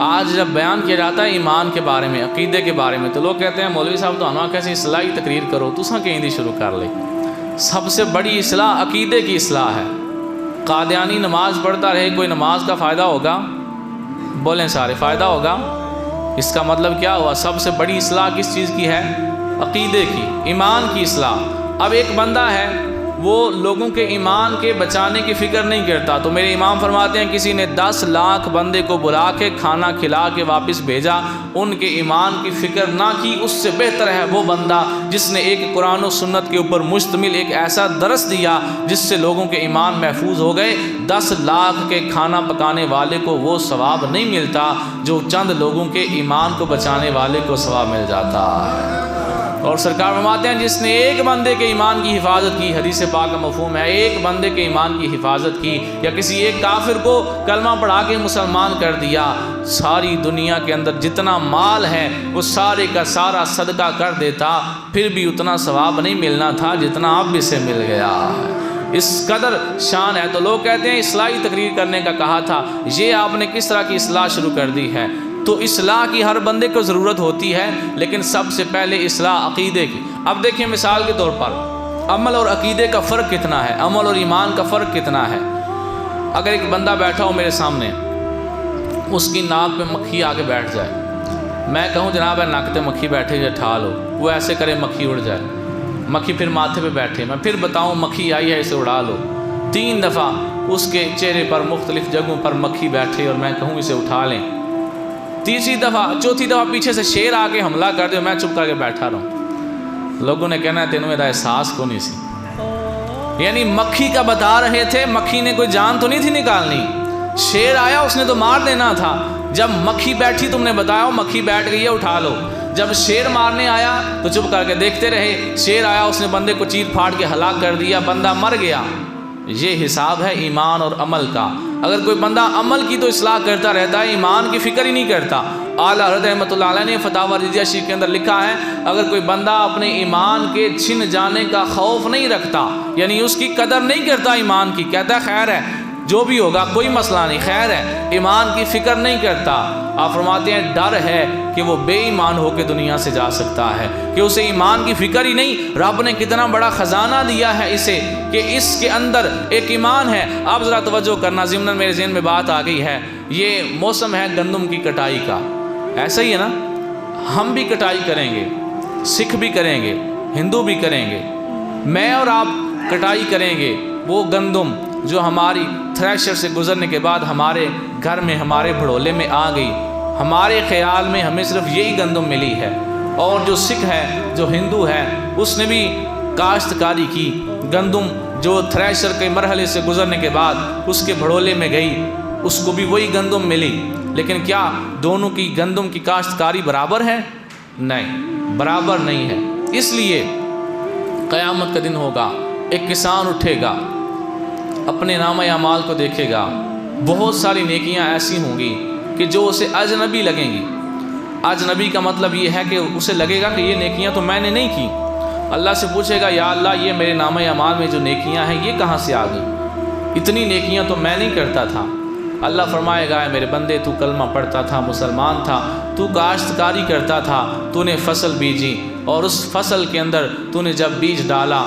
آج جب بیان کیا جاتا ہے ایمان کے بارے میں، عقیدے کے بارے میں، تو لوگ کہتے ہیں مولوی صاحب تو انہوں کیسی اصلاحی تقریر کرو، تساں کہیں دی شروع کر لے۔ سب سے بڑی اصلاح عقیدے کی اصلاح ہے۔ قادیانی نماز پڑھتا رہے، کوئی نماز کا فائدہ ہوگا؟ بولیں سارے، فائدہ ہوگا؟ اس کا مطلب کیا ہوا؟ سب سے بڑی اصلاح کس چیز کی ہے؟ عقیدے کی، ایمان کی اصلاح۔ اب ایک بندہ ہے وہ لوگوں کے ایمان کے بچانے کی فکر نہیں کرتا، تو میرے امام فرماتے ہیں کسی نے 10 لاکھ بندے کو بلا کے کھانا کھلا کے واپس بھیجا، ان کے ایمان کی فکر نہ کی، اس سے بہتر ہے وہ بندہ جس نے ایک قرآن و سنت کے اوپر مشتمل ایک ایسا درس دیا جس سے لوگوں کے ایمان محفوظ ہو گئے۔ 10 لاکھ کے کھانا پکانے والے کو وہ ثواب نہیں ملتا جو چند لوگوں کے ایمان کو بچانے والے کو ثواب مل جاتا ہے۔ اور سرکار فرماتے ہیں جس نے ایک بندے کے ایمان کی حفاظت کی، حدیث پاک کا مفہوم ہے ایک بندے کے ایمان کی حفاظت کی، یا کسی ایک کافر کو کلمہ پڑھا کے مسلمان کر دیا، ساری دنیا کے اندر جتنا مال ہے وہ سارے کا سارا صدقہ کر دیتا، پھر بھی اتنا ثواب نہیں ملنا تھا جتنا اب اسے مل گیا ہے۔ اس قدر شان ہے۔ تو لوگ کہتے ہیں اصلاحی تقریر کرنے کا کہا تھا، یہ آپ نے کس طرح کی اصلاح شروع کر دی ہے؟ تو اصلاح کی ہر بندے کو ضرورت ہوتی ہے، لیکن سب سے پہلے اصلاح عقیدے کی۔ اب دیکھیں مثال کے طور پر عمل اور عقیدے کا فرق کتنا ہے، عمل اور ایمان کا فرق کتنا ہے۔ اگر ایک بندہ بیٹھا ہو میرے سامنے، اس کی ناک پہ مکھی آ کے بیٹھ جائے، میں کہوں جناب ہے ناک پہ مکھی بیٹھے یا ٹھا لو، وہ ایسے کرے مکھی اڑ جائے، مکھی پھر ماتھے پہ بیٹھے، میں پھر بتاؤں مکھی آئی ہے اسے اڑا لو، 3 دفعہ اس کے چہرے پر مختلف جگہوں پر مکھی بیٹھے اور میں کہوں اسے اٹھا لیں، تیسری دفعہ چوتھی دفعہ پیچھے سے شیر آ کے حملہ کر دے، میں چپ کر کے بیٹھا رہوں، لوگوں نے کہنا ہے تینوں میرا احساس کو نہیں سی۔ یعنی مکھی کا بتا رہے تھے، مکھی نے کوئی جان تو نہیں تھی نکالنی، شیر آیا اس نے تو مار دینا تھا، جب مکھی بیٹھی تم نے بتایا مکھی بیٹھ گئی ہے اٹھا لو، جب شیر مارنے آیا تو چپ کر کے دیکھتے رہے، شیر آیا اس نے بندے کو چیر پھاڑ کے ہلاک کر دیا، بندہ مر گیا۔ یہ حساب ہے ایمان اور عمل کا۔ اگر کوئی بندہ عمل کی تو اصلاح کرتا رہتا ہے، ایمان کی فکر ہی نہیں کرتا۔ اعلیٰ حضرت رحمۃ اللہ علیہ نے فتاوی رضیہ شریف کے اندر لکھا ہے اگر کوئی بندہ اپنے ایمان کے چھن جانے کا خوف نہیں رکھتا، یعنی اس کی قدر نہیں کرتا ایمان کی، کہتا ہے خیر ہے جو بھی ہوگا کوئی مسئلہ نہیں، خیر ہے، ایمان کی فکر نہیں کرتا، آپ فرماتے ہیں ڈر ہے کہ وہ بے ایمان ہو کے دنیا سے جا سکتا ہے، کہ اسے ایمان کی فکر ہی نہیں۔ رب نے کتنا بڑا خزانہ دیا ہے اسے کہ اس کے اندر ایک ایمان ہے۔ آپ ذرا توجہ کرنا، ضمن میرے ذہن میں بات آ گئی ہے، یہ موسم ہے گندم کی کٹائی کا، ایسا ہی ہے نا، ہم بھی کٹائی کریں گے، سکھ بھی کریں گے، ہندو بھی کریں گے، میں اور آپ کٹائی کریں گے وہ گندم جو ہماری تھریشر سے گزرنے کے بعد ہمارے گھر میں ہمارے بھڑولے میں آ گئی، ہمارے خیال میں ہمیں صرف یہی گندم ملی ہے، اور جو سکھ ہے جو ہندو ہے اس نے بھی کاشتکاری کی، گندم جو تھریشر کے مرحلے سے گزرنے کے بعد اس کے بھڑولے میں گئی، اس کو بھی وہی گندم ملی، لیکن کیا دونوں کی گندم کی کاشتکاری برابر ہے؟ نہیں، برابر نہیں ہے۔ اس لیے قیامت کا دن ہوگا، ایک کسان اٹھے گا، اپنے نامہ اعمال کو دیکھے گا، بہت ساری نیکیاں ایسی ہوں گی کہ جو اسے اجنبی لگیں گی۔ اجنبی کا مطلب یہ ہے کہ اسے لگے گا کہ یہ نیکیاں تو میں نے نہیں کی، اللہ سے پوچھے گا یا اللہ یہ میرے نامہ اعمال میں جو نیکیاں ہیں یہ کہاں سے آ گئی، اتنی نیکیاں تو میں نہیں کرتا تھا۔ اللہ فرمائے گا اے میرے بندے تو کلمہ پڑھتا تھا، مسلمان تھا، تو کاشتکاری کرتا تھا، تو نے فصل بیجی، اور اس فصل کے اندر تو نے جب بیج ڈالا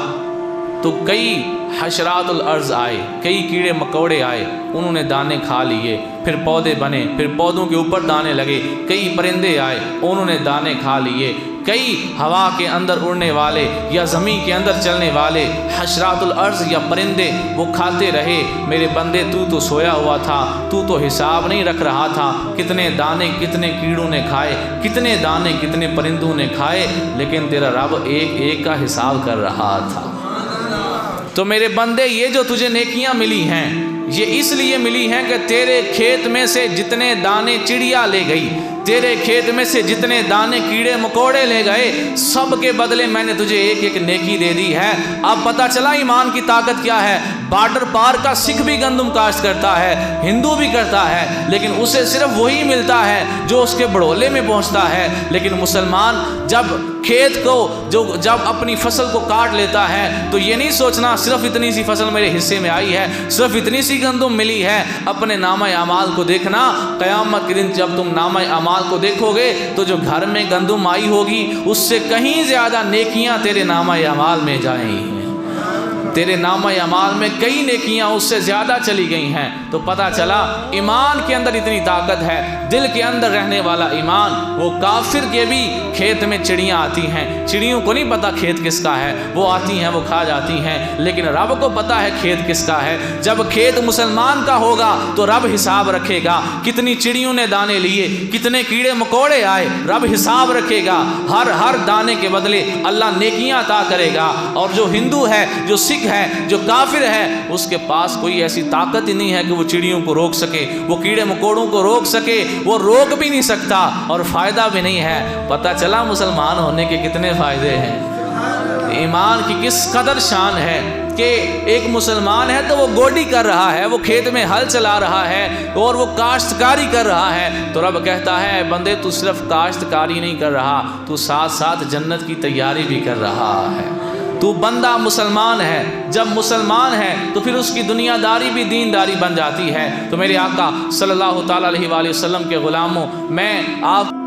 تو کئی حشرات الارض آئے، کئی کیڑے مکوڑے آئے، انہوں نے دانے کھا لیے، پھر پودے بنے، پھر پودوں کے اوپر دانے لگے، کئی پرندے آئے انہوں نے دانے کھا لیے، کئی ہوا کے اندر اڑنے والے یا زمین کے اندر چلنے والے حشرات الارض یا پرندے وہ کھاتے رہے۔ میرے بندے تو سویا ہوا تھا، تو حساب نہیں رکھ رہا تھا کتنے دانے کتنے کیڑوں نے کھائے، کتنے دانے کتنے پرندوں نے کھائے، لیکن تیرا رب ایک ایک کا حساب کر رہا تھا۔ تو میرے بندے یہ جو تجھے نیکیاں ملی ہیں یہ اس لیے ملی ہیں کہ تیرے کھیت میں سے جتنے دانے چڑیا لے گئی، تیرے کھیت میں سے جتنے دانے کیڑے مکوڑے لے گئے سب کے بدلے میں نے تجھے ایک ایک نیکی دے دی ہے۔ اب پتہ چلا ایمان کی طاقت کیا ہے۔ بارڈر پار کا سکھ بھی گندم کاشت کرتا ہے، ہندو بھی کرتا ہے، لیکن اسے صرف وہی ملتا ہے جو اس کے بڑولے میں پہنچتا ہے۔ لیکن مسلمان جب کھیت کو جب اپنی فصل کو کاٹ لیتا ہے تو یہ نہیں سوچنا صرف اتنی سی فصل میرے حصے میں آئی ہے، صرف اتنی سی گندم ملی ہے۔ اپنے نامہ اعمال کو دیکھنا، قیامت کے دن جب تم نامہ اعمال کو دیکھو گے تو جو گھر میں گندم آئی ہوگی اس سے کہیں زیادہ نیکیاں تیرے نامہ اعمال میں جائیں گی، تیرے نامہ اعمال میں کئی نیکیاں اس سے زیادہ چلی گئی ہیں۔ تو پتہ چلا ایمان کے اندر اتنی طاقت ہے، دل کے اندر رہنے والا ایمان۔ وہ کافر کے بھی کھیت میں چڑیاں آتی ہیں، چڑیوں کو نہیں پتا کھیت کس کا ہے، وہ آتی ہیں وہ کھا جاتی ہیں، لیکن رب کو پتا ہے کھیت کس کا ہے۔ جب کھیت مسلمان کا ہوگا تو رب حساب رکھے گا، کتنی چڑیوں نے دانے لیے، کتنے کیڑے مکوڑے آئے، رب حساب رکھے گا۔ ہر دانے کے بدلے اللہ نیکیاں عطا کرے گا۔ اور جو ہندو ہے، جو سکھ ہے، جو کافر ہے، اس کے پاس کوئی ایسی طاقت ہی نہیں ہے کہ وہ چڑیوں کو روک سکے، وہ کیڑے مکوڑوں کو روک سکے، وہ روک بھی نہیں سکتا اور فائدہ بھی نہیں ہے۔ پتہ چلا مسلمان ہونے کے کتنے فائدے ہیں، ایمان کی کس قدر شان ہے کہ ایک مسلمان ہے تو وہ گوڈی کر رہا ہے، وہ کھیت میں ہل چلا رہا ہے اور وہ کاشتکاری کر رہا ہے، تو رب کہتا ہے بندے تو صرف کاشتکاری نہیں کر رہا، تو ساتھ ساتھ جنت کی تیاری بھی کر رہا ہے۔ تو بندہ مسلمان ہے، جب مسلمان ہے تو پھر اس کی دنیا داری بھی دینداری بن جاتی ہے۔ تو میرے آقا صلی اللہ تعالیٰ علیہ وآلہ وسلم کے غلاموں، میں آپ